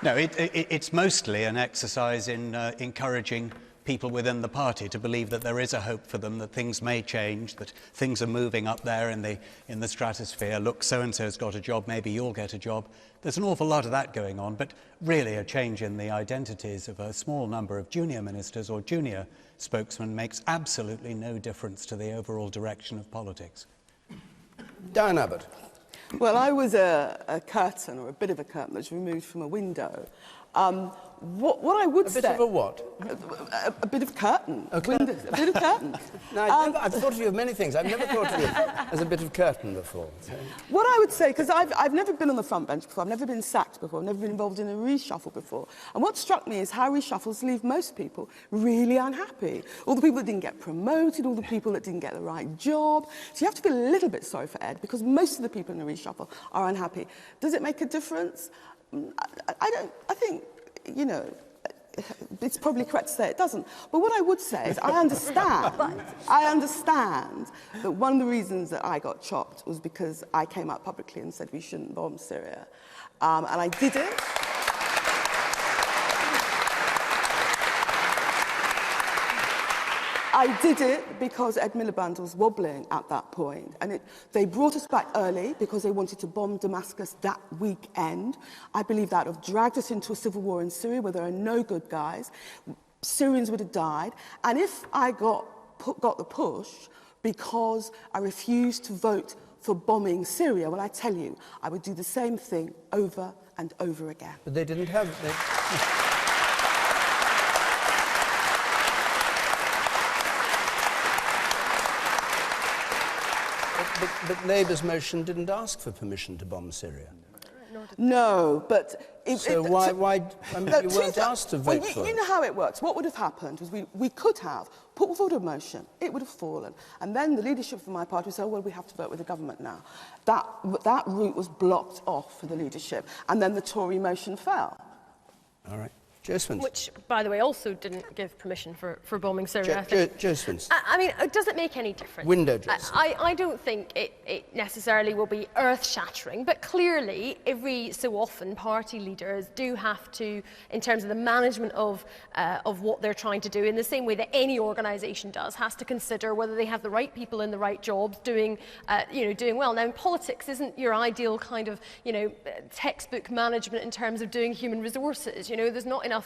No, it's mostly an exercise in encouraging people within the party to believe that there is a hope for them, that things may change, that things are moving up there in the stratosphere. Look, so-and-so's got a job, maybe you'll get a job. There's an awful lot of that going on, but really a change in the identities of a small number of junior ministers or junior spokesmen makes absolutely no difference to the overall direction of politics. Diane Abbott. Well, I was a curtain, or a bit of a curtain, that's removed from a window. What I would say... A bit of a what? A bit of curtain. A bit of curtain. No, I've thought of you of many things. I've never thought of you as a bit of curtain before. So. What I would say, because I've never been on the front bench before, I've never been sacked before, I've never been involved in a reshuffle before. And what struck me is how reshuffles leave most people really unhappy. All the people that didn't get promoted, all the people that didn't get the right job. So you have to feel a little bit sorry for Ed, because most of the people in a reshuffle are unhappy. Does it make a difference? I think, you know, it's probably correct to say it doesn't. But what I would say is I understand that one of the reasons that I got chopped was because I came out publicly and said we shouldn't bomb Syria. And I did it. I did it because Ed Miliband was wobbling at that point. And they brought us back early because they wanted to bomb Damascus that weekend. I believe that would have dragged us into a civil war in Syria where there are no good guys. Syrians would have died. And if I got the push because I refused to vote for bombing Syria, well, I tell you, I would do the same thing over and over again. But they didn't have... But Labour's motion didn't ask for permission to bomb Syria. No, but... why I mean, you weren't asked to vote for it? You know how it works. What would have happened was we could have put forward a motion, it would have fallen, and then the leadership of my party would say, oh, well, we have to vote with the government now. That route was blocked off for the leadership, and then the Tory motion fell. All right. Joe Swinson. Which, by the way, also didn't give permission for bombing Syria, I think. Joe Swinson. I mean, does it make any difference? Window dressing. I don't think it necessarily will be earth-shattering, but clearly, every so often, party leaders do have to, in terms of the management of what they're trying to do, in the same way that any organisation does, has to consider whether they have the right people in the right jobs doing well. Now, in politics, isn't your ideal kind of, textbook management in terms of doing human resources? There's not enough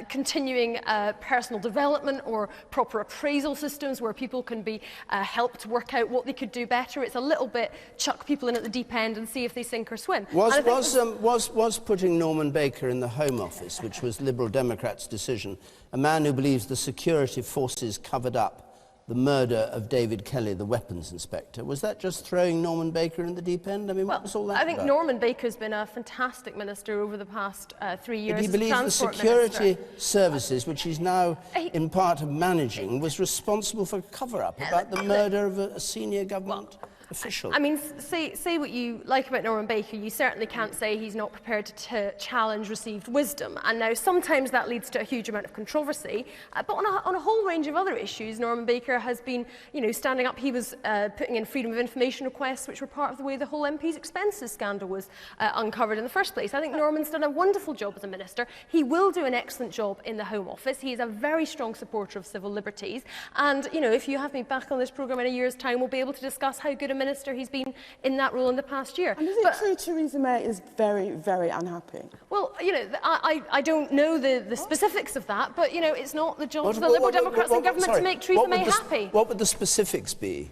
continuing personal development or proper appraisal systems where people can be helped work out what they could do better. It's a little bit chuck people in at the deep end and see if they sink or swim. Was putting Norman Baker in the Home Office, which was Liberal Democrats' decision, a man who believes the security forces covered up the murder of David Kelly, the weapons inspector, was that just throwing Norman Baker in the deep end? I mean, what was all that I think about? Norman Baker's been a fantastic minister over the past 3 years. But he believes the security services, which he's now in part of managing, was responsible for a cover-up about the murder of a senior government official. I mean, say what you like about Norman Baker, you certainly can't say he's not prepared to challenge received wisdom. And now sometimes that leads to a huge amount of controversy, but on a whole range of other issues, Norman Baker has been, standing up. He was putting in freedom of information requests, which were part of the way the whole MP's expenses scandal was uncovered in the first place. I think Norman's done a wonderful job as a minister. He will do an excellent job in the Home Office. He is a very strong supporter of civil liberties. And, if you have me back on this programme in a year's time, we'll be able to discuss how good a minister he's been in that role in the past year. And is it true Theresa May is very, very unhappy? Well, I don't know the specifics of that, but, it's not the job of the Liberal Democrats in government to make Theresa May happy. What would the specifics be?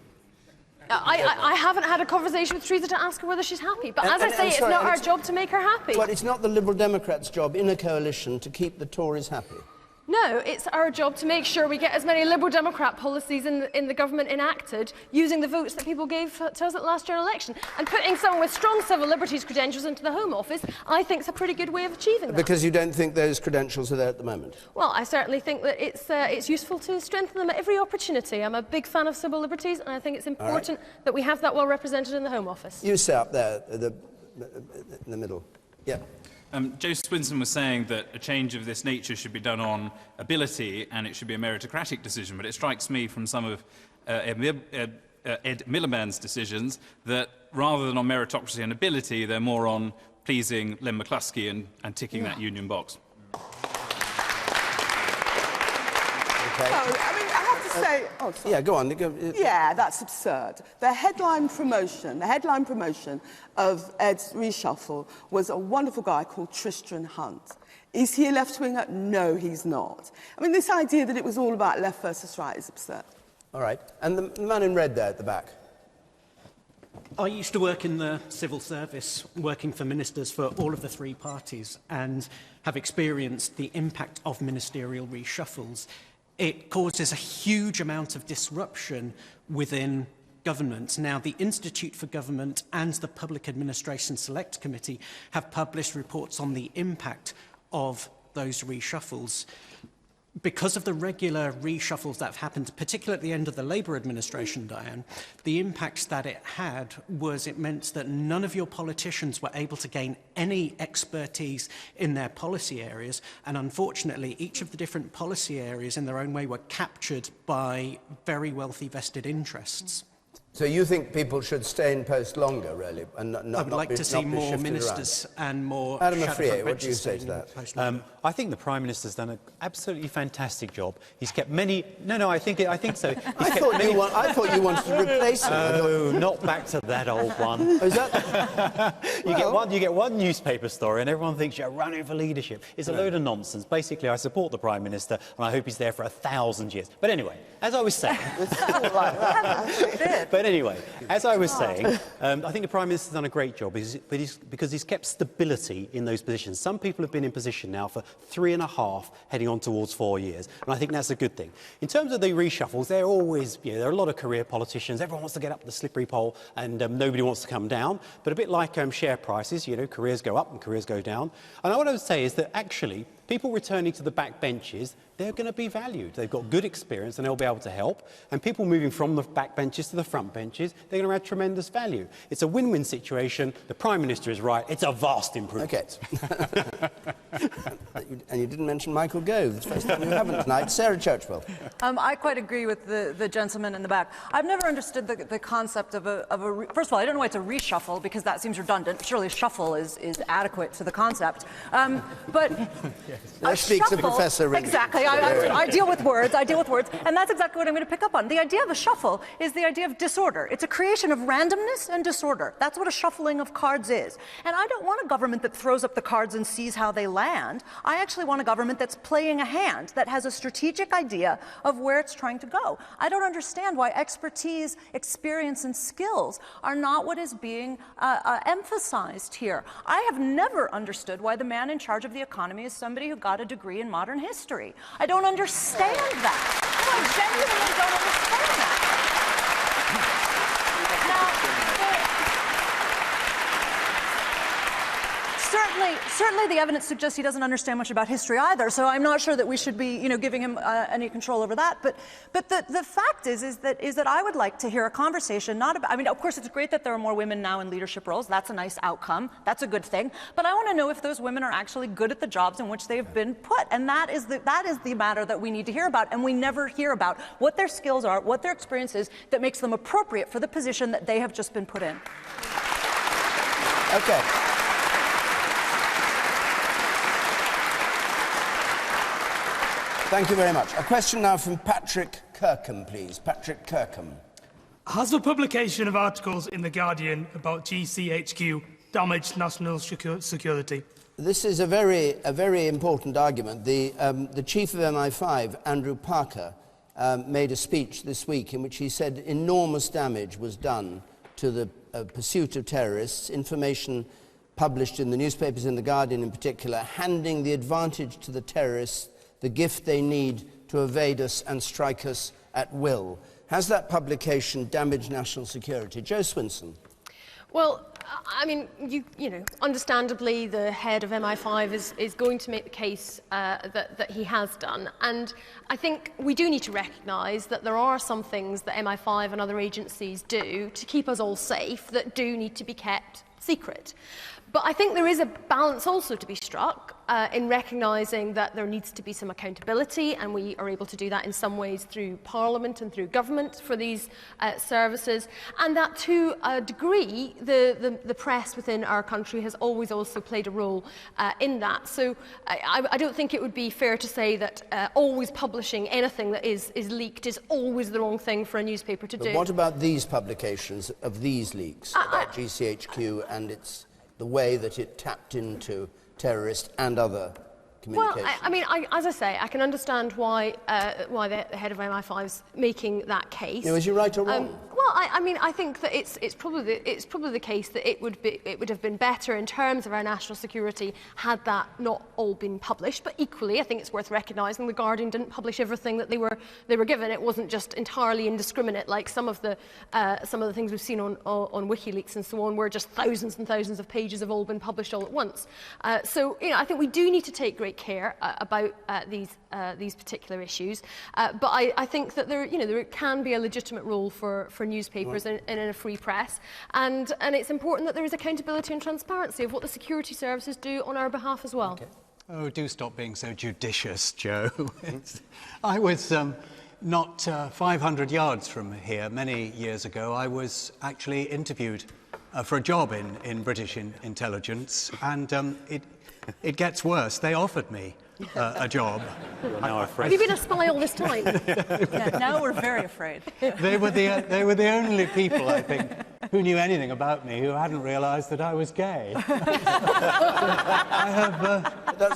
I haven't had a conversation with Theresa to ask her whether she's happy, but as I say, it's not our job to make her happy. But it's not the Liberal Democrats' job in a coalition to keep the Tories happy. No, it's our job to make sure we get as many Liberal Democrat policies in the government enacted using the votes that people gave to us at last general election. And putting someone with strong civil liberties credentials into the Home Office, I think is a pretty good way of achieving that. Because you don't think those credentials are there at the moment? Well, I certainly think that it's useful to strengthen them at every opportunity. I'm a big fan of civil liberties, and I think it's important that we have that well represented in the Home Office. You sit up there, in the middle. Yeah. Joe Swinson was saying that a change of this nature should be done on ability and it should be a meritocratic decision, but it strikes me from some of Ed Miliband's decisions that rather than on meritocracy and ability, they're more on pleasing Len McCluskey and ticking that union box. Okay. I have to say... Oh, sorry. Yeah, go on. Yeah, that's absurd. The headline promotion of Ed's reshuffle was a wonderful guy called Tristram Hunt. Is he a left-winger? No, he's not. I mean, this idea that it was all about left versus right is absurd. All right. And the man in red there at the back. I used to work in the civil service, working for ministers for all of the three parties, and have experienced the impact of ministerial reshuffles. It causes a huge amount of disruption within government. Now, the Institute for Government and the Public Administration Select Committee have published reports on the impact of those reshuffles. Because of the regular reshuffles that have happened, particularly at the end of the Labour administration, Diane, the impact that it had was it meant that none of your politicians were able to gain any expertise in their policy areas, and unfortunately each of the different policy areas in their own way were captured by very wealthy vested interests. So you think people should stay in post longer, really, and not I would like to see more ministers and more... Adam Afriyie, what do you say to that? I think the Prime Minister's done an absolutely fantastic job. He's kept many... No, I think so. I thought you wanted to replace him. Oh, not back to that old one. Oh, is that... You get one newspaper story and everyone thinks you're running for leadership. It's a load of nonsense. Basically, I support the Prime Minister and I hope he's there for 1,000 years. But anyway, as I was saying... But anyway, as I was saying, I think the Prime Minister's done a great job because he's kept stability in those positions. Some people have been in position now for 3.5, heading on towards 4 years, and I think that's a good thing. In terms of the reshuffles, there are a lot of career politicians. Everyone wants to get up the slippery pole, and nobody wants to come down. But a bit like share prices, careers go up and careers go down. And what I would say is that actually, People returning to the back benches, they're going to be valued. They've got good experience and they'll be able to help. And people moving from the back benches to the front benches, they're going to add tremendous value. It's a win-win situation. The Prime Minister is right. It's a vast improvement. Okay. And you didn't mention Michael Gove. It's the first time you haven't tonight. Sarah Churchwell. I quite agree with the gentleman in the back. I've never understood the concept of a first of all, I don't know why it's a reshuffle, because that seems redundant. Surely shuffle is adequate to the concept. But There speaks a professor. Really. Exactly. I deal with words. And that's exactly what I'm going to pick up on. The idea of a shuffle is the idea of disorder. It's a creation of randomness and disorder. That's what a shuffling of cards is. And I don't want a government that throws up the cards and sees how they land. I actually want a government that's playing a hand, that has a strategic idea of where it's trying to go. I don't understand why expertise, experience, and skills are not what is being emphasized here. I have never understood why the man in charge of the economy is somebody who got a degree in modern history. I don't understand that. No, I genuinely don't understand that. Certainly the evidence suggests he doesn't understand much about history either, so I'm not sure that we should be, giving him any control over that. But the fact is that I would like to hear a conversation, not about, I mean, of course it's great that there are more women now in leadership roles. That's a nice outcome. That's a good thing. But I want to know if those women are actually good at the jobs in which they've been put. And that is the matter that we need to hear about. And we never hear about what their skills are, what their experience is that makes them appropriate for the position that they have just been put in. Okay. Thank you very much. A question now from Patrick Kirkham, please. Patrick Kirkham. Has the publication of articles in The Guardian about GCHQ damaged national security? This is a very important argument. The chief of MI5, Andrew Parker, made a speech this week in which he said enormous damage was done to the pursuit of terrorists, information published in the newspapers, in The Guardian in particular, handing the advantage to the terrorists, the gift they need to evade us and strike us at will. Has that publication damaged national security? Joe Swinson. Well, I mean, understandably, the head of MI5 is going to make the case that he has done. And I think we do need to recognise that there are some things that MI5 and other agencies do to keep us all safe that do need to be kept secret. But I think there is a balance also to be struck in recognising that there needs to be some accountability, and we are able to do that in some ways through Parliament and through government for these services, and that to a degree the press within our country has always also played a role in that. So I don't think it would be fair to say that always publishing anything that is leaked is always the wrong thing for a newspaper to do. But what about these publications of these leaks about GCHQ and the way that it tapped into terrorist and other communication? Well, I mean, as I say, I can understand why the head of MI5's making that case. Is he right or wrong? Well, I mean, I think that it's probably the case that it would have been better in terms of our national security had that not all been published. But equally, I think it's worth recognising the Guardian didn't publish everything that they were given. It wasn't just entirely indiscriminate like some of the things we've seen on WikiLeaks and so on, where just thousands and thousands of pages have all been published all at once. So I think we do need to take great care about these particular issues. But I think that there can be a legitimate role for newspapers in a free press, and it's important that there is accountability and transparency of what the security services do on our behalf as well. Okay. Oh, do stop being so judicious, Joe. I was not 500 yards from here many years ago. I was actually interviewed for a job in British intelligence, and it gets worse. They offered me a job. Have you been a spy all this time? Yeah, now we're very afraid. They were the only people, I think, who knew anything about me who hadn't realised that I was gay.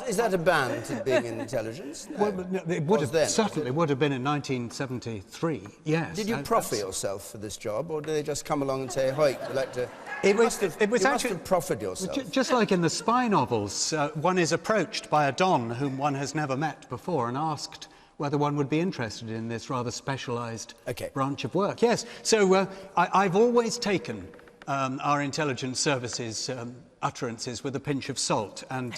Is that a ban to being in intelligence? No. Well, it would have certainly would have been in 1973. Yes. Did you proffer yourself for this job, or did they just come along and say, "Hoik, we'd like to"? You must have proffered yourself. Just like in the spy novels, one is approached by a don whom one has never met before and asked whether one would be interested in this rather specialised branch of work. Yes, so I've always taken our intelligence services utterances with a pinch of salt, and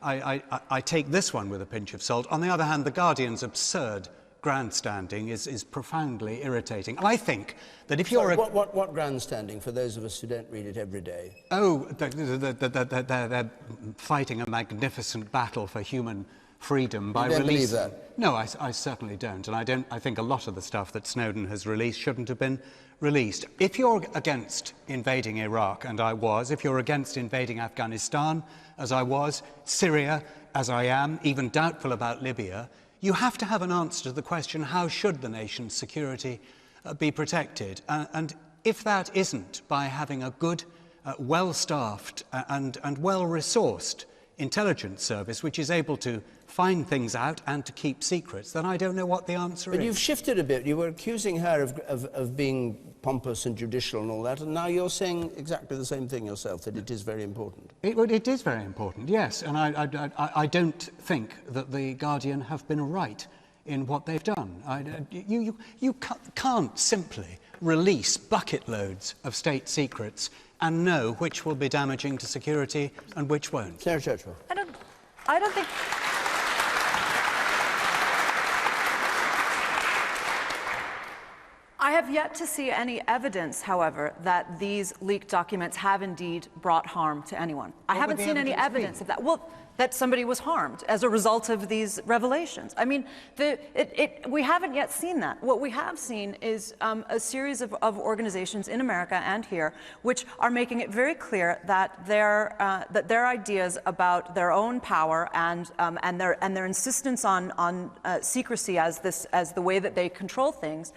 I take this one with a pinch of salt. On the other hand, The Guardian's absurd grandstanding is profoundly irritating. I think that if you're... What grandstanding, for those of us who don't read it every day? Oh, they're fighting a magnificent battle for human freedom by releasing... You don't believe that? No, I certainly don't, and I think a lot of the stuff that Snowden has released shouldn't have been released. If you're against invading Iraq, and I was, if you're against invading Afghanistan, as I was, Syria, as I am, even doubtful about Libya, you have to have an answer to the question, how should the nation's security be protected? And if that isn't by having a good, well-staffed and well-resourced intelligence service which is able to find things out and to keep secrets, then I don't know what the answer is. But you've shifted a bit. You were accusing her of being pompous and judicial and all that, and now you're saying exactly the same thing yourself, that it is very important. It is very important, yes, and I don't think that The Guardian have been right in what they've done. You can't simply release bucket loads of state secrets and know which will be damaging to security and which won't. Sarah Churchwell. I don't think... I have yet to see any evidence, however, that these leaked documents have indeed brought harm to anyone. I haven't seen any evidence of that. Well, that somebody was harmed as a result of these revelations. I mean, we haven't yet seen that. What we have seen is a series of organizations in America and here which are making it very clear that their ideas about their own power and their insistence on secrecy as the way that they control things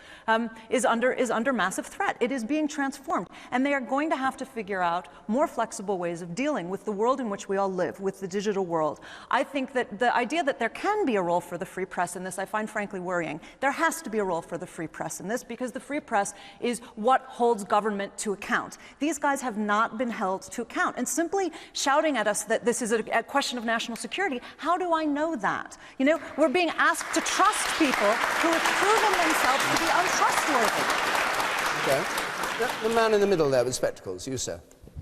is under massive threat. It is being transformed, and they are going to have to figure out more flexible ways of dealing with the world in which we all live, with the digital world. I think that the idea that there can be a role for the free press in this, I find frankly worrying. There has to be a role for the free press in this, because the free press is what holds government to account. These guys have not been held to account, and simply shouting at us that this is a question of national security, how do I know that? You know, we're being asked to trust people who have proven themselves to be untrustworthy. Okay. The man in the middle there with spectacles, you sir.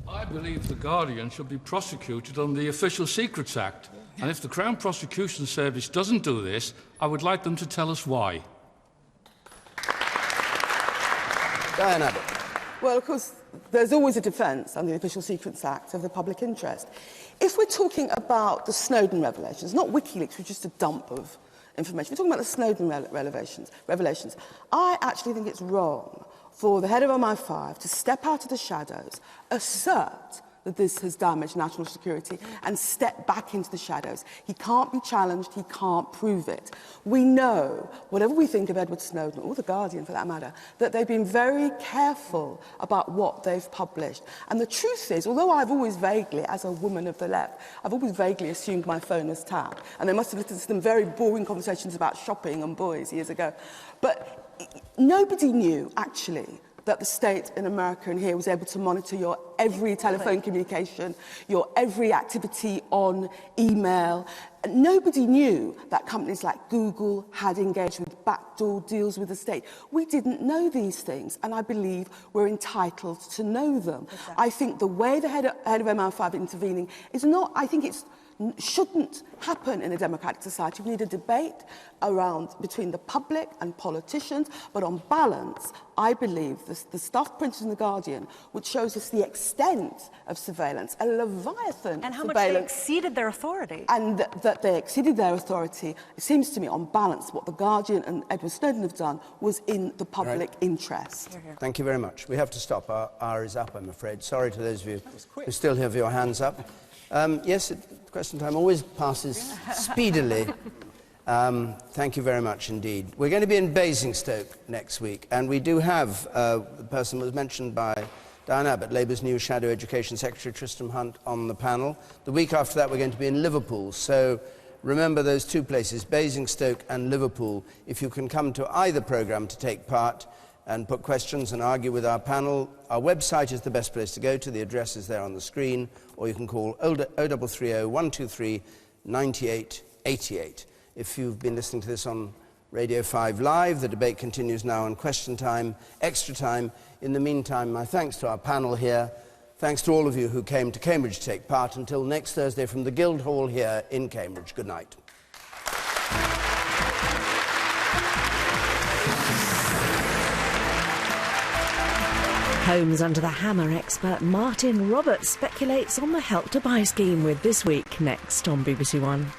I believe The Guardian should be prosecuted on the Official Secrets Act. And if the Crown Prosecution Service doesn't do this, I would like them to tell us why. Diane Abbott. Well, of course, there's always a defence under the Official Secrets Act of the public interest. If we're talking about the Snowden revelations, not WikiLeaks, which is just a dump of information, we're talking about the Snowden revelations, I actually think it's wrong for the head of MI5 to step out of the shadows, assert that this has damaged national security, and step back into the shadows. He can't be challenged, he can't prove it. We know, whatever we think of Edward Snowden, or The Guardian for that matter, that they've been very careful about what they've published. And the truth is, although I've always vaguely, as a woman of the left, I've always vaguely assumed my phone was tapped, and they must have listened to some very boring conversations about shopping and boys years ago. But nobody knew, actually, that the state in America and here was able to monitor your every telephone communication, your every activity on email. Nobody knew that companies like Google had engaged with backdoor deals with the state. We didn't know these things, and I believe we're entitled to know them. Exactly. I think the way the head of MI5 intervening is not, I think it's shouldn't happen in a democratic society. We need a debate between the public and politicians, but on balance, I believe the stuff printed in The Guardian, which shows us the extent of surveillance, a leviathan and how surveillance, much they exceeded their authority. And that they exceeded their authority, it seems to me, on balance, what The Guardian and Edward Snowden have done was in the public interest. Thank you very much. We have to stop. Our hour is up, I'm afraid. Sorry to those of you who still have your hands up. Yes, question time always passes speedily. Thank you very much indeed. We're going to be in Basingstoke next week, and we do have, the person was mentioned by Diane Abbott, Labour's new Shadow Education Secretary, Tristram Hunt, on the panel. The week after that, we're going to be in Liverpool. So remember those two places, Basingstoke and Liverpool. If you can come to either programme to take part and put questions and argue with our panel, our website is the best place to go to. The address is there on the screen, or you can call 0330 123 9888. If you've been listening to this on Radio 5 Live. The debate continues now on Question Time, Extra Time. In the meantime, my thanks to our panel here. Thanks to all of you who came to Cambridge to take part. Until next Thursday from the Guildhall here in Cambridge. Good night. Homes Under the Hammer expert Martin Roberts speculates on the Help to Buy scheme with This Week next on BBC One.